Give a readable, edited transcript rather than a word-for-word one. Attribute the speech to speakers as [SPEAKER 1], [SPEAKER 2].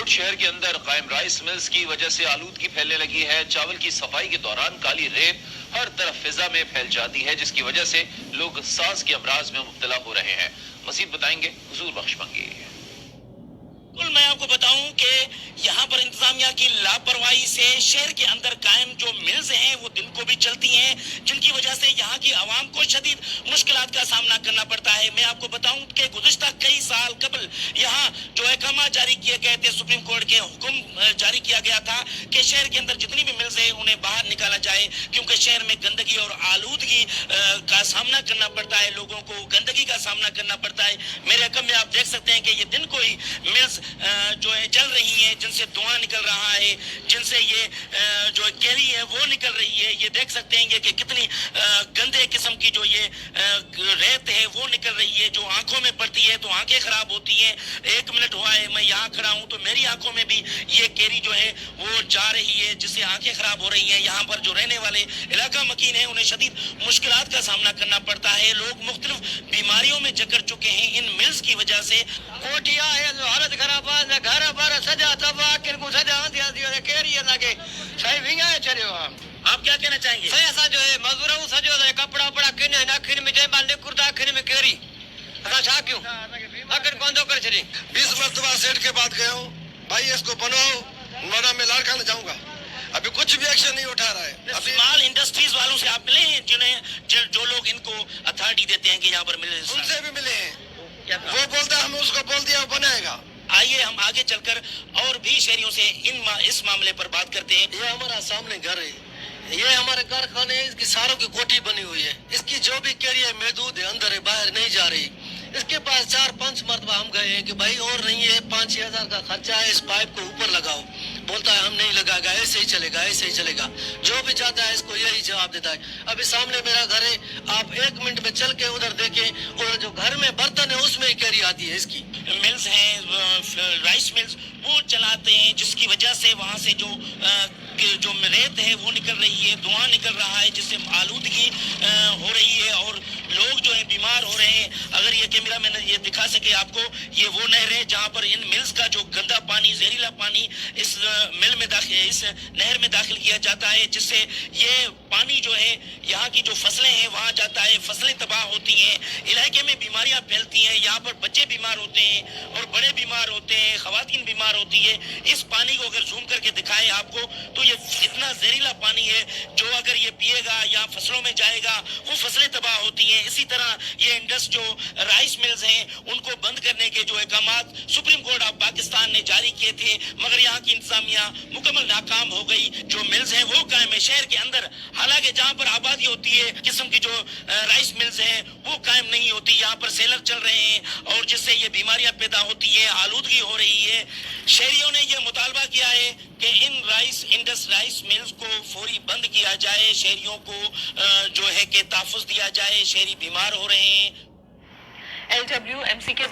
[SPEAKER 1] کوٹ شہر کے اندر قائم رائس ملز کی وجہ سے آلودگی پھیلنے لگی ہے۔ چاول کی صفائی کے دوران کالی ریت ہر طرف فضا میں پھیل جاتی ہے، جس کی وجہ سے لوگ سانس کے امراض میں مبتلا ہو رہے ہیں۔ مزید بتائیں گے حضور بخش منگی۔
[SPEAKER 2] میں آپ کو بتاؤں کہ یہاں پر انتظامیہ کی لاپرواہی سے شہر کے اندر قائم جو ملز ہیں وہ دن کو بھی چلتی ہیں، جن کی وجہ سے یہاں کی عوام کو شدید مشکلات کا سامنا کرنا پڑتا ہے۔ میں آپ کو بتاؤں کہ گزشتہ کئی سال قبل یہاں جو احکامات جاری کیے گئے تھے، سپریم کورٹ کے حکم جاری کیا گیا تھا کہ شہر کے اندر جتنی بھی ملز ہیں انہیں باہر نکالا جائے، کیونکہ شہر میں گندگی اور آلودگی کا سامنا کرنا پڑتا ہے، لوگوں کو گندگی کا سامنا کرنا پڑتا ہے۔ میرے حکم میں آپ دیکھ سکتے ہیں کہ یہ دن کو ہی ملز جو ہے جل رہی ہیں، جن سے دھواں نکل رہا ہے، جن سے یہ جو کیری ہے وہ نکل رہی ہے۔ یہ دیکھ سکتے ہیں کہ کتنی گندے قسم کی جو یہ ریت ہے وہ نکل رہی ہے، جو آنکھوں میں پڑتی ہے تو آنکھیں خراب ہوتی ہیں۔ 1 منٹ ہوا ہے میں یہاں کھڑا ہوں تو میری آنکھوں میں بھی یہ کیری جو ہے وہ جا رہی ہے، جس سے آنکھیں خراب ہو رہی ہیں۔ یہاں پر جو رہنے والے علاقہ مکین ہیں انہیں شدید مشکلات کا سامنا کرنا پڑتا ہے۔ لوگ مختلف بیماریوں میں جکڑ چکے ہیں ان ملز کی وجہ سے۔
[SPEAKER 3] کوٹیا ہے حالت خراب ہے، گھر بار سجا تباہ کن کو سجا آندی ہے کیری ہے کہ صحیح وینگا ہے چلیو۔
[SPEAKER 2] آپ کیا کہنا چاہیں گے؟
[SPEAKER 3] صحیح اسا جو ہے مزدوروں سجو ہے کپڑا بڑا کنے ناکھن میں جے مال نکردا کھن میں کیری اسا چھا کیوں اگر کوندو کر چلی
[SPEAKER 4] 20 مرتبہ سیٹ کے بعد گیا ہوں بھائی اس کو بنواؤ، ورنہ میں لاڑ کھانا جاؤں گا۔ ابھی کچھ بھی ایکشن نہیں اٹھا رہا ہے۔
[SPEAKER 2] اسمال انڈسٹریز والوں سے آپ ملے ہیں جو لوگ ان کو اتھارٹی دیتے ہیں کہ یہاں پر ملے؟
[SPEAKER 4] ان سے بھی ملے ہیں، وہ بولتا ہے ہم اس کو بول دیا وہ بنائے گا۔
[SPEAKER 2] آئیے ہم آگے چل کر اور بھی شہریوں سے اس معاملے پر بات کرتے ہیں۔
[SPEAKER 5] یہ ہمارا سامنے گھر ہے، یہ ہمارے کارخانے ہے، اس کی ساروں کی کوٹھی بنی ہوئی ہے، اس کی جو بھی کیری ہے محدود ہے، اندر ہے باہر نہیں جا رہی۔ اس کے پاس 4-5 مرتبہ ہم گئے ہیں کہ بھائی اور نہیں ہے، 5-6 ہزار کا خرچہ ہے، اس پائپ کو اوپر لگاؤ، بولتا ہے ہم نہیں لگائے گا، ایسے ہی چلے گا ایسے ہی چلے گا، جو بھی چاہتا ہے اس کو یہی جواب دیتا ہے۔ ابھی سامنے میرا گھر ہے، آپ 1 منٹ میں چل کے ادھر دیکھیں اور جو گھر میں برتن ہے اس میں ہی کیری آتی ہے اس کی۔
[SPEAKER 2] ملز ہیں رائس ملز وہ چلاتے ہیں، جس کی وجہ سے وہاں سے جو ریت ہے وہ نکل رہی ہے، دھواں نکل رہا ہے، جس سے آلودگی ہو رہی ہے اور لوگ جو ہیں بیمار ہو رہے ہیں۔ اگر یہ کیمرہ میں یہ دکھا سکے آپ کو، یہ وہ نہر ہے جہاں پر ان ملز کا جو گندا پانی، زہریلا پانی اس مل میں داخل، اس نہر میں داخل کیا جاتا ہے، جس سے یہ پانی جو ہے یہاں کی جو فصلیں ہیں وہاں جاتا ہے، فصلیں تباہ ہوتی ہیں، علاقے میں بیماریاں پھیلتی ہیں، یہاں پر بچے بیمار ہوتے ہیں اور بڑے بیمار ہوتے ہیں، خواتین بیمار ہوتی ہے۔ اس پانی کو اگر زوم کر کے دکھائے آپ کو تو یہ اتنا زہریلا پانی ہے جو اگر یہ پیے گا یا فصلوں میں جائے گا وہ فصلیں تباہ ہوتی ہیں۔ اسی طرح یہ جو رائس ملز ہیں ان کو بند کرنے کے جو احکامات سپریم کورٹ آف پاکستان نے جاری کیے تھے، مگر یہاں کی انتظامیہ مکمل ناکام ہو گئی۔ جو ملز ہیں وہ قائم ہے شہر کے اندر، حالانکہ جہاں پر آبادی ہوتی ہے قسم کی جو رائس ملز ہیں وہ قائم نہیں ہوتی۔ یہاں پر سیلر چل رہے ہیں اور جس سے یہ بیماریاں پیدا ہوتی ہیں، آلودگی ہو رہی ہے۔ شہریوں نے یہ مطالبہ کیا ہے کہ ان رائس ملز کو فوری بند کیا جائے، شہریوں کو جو ہے کہ تحفظ دیا جائے، شہری بیمار ہو رہے ہیں۔
[SPEAKER 6] LWMC کے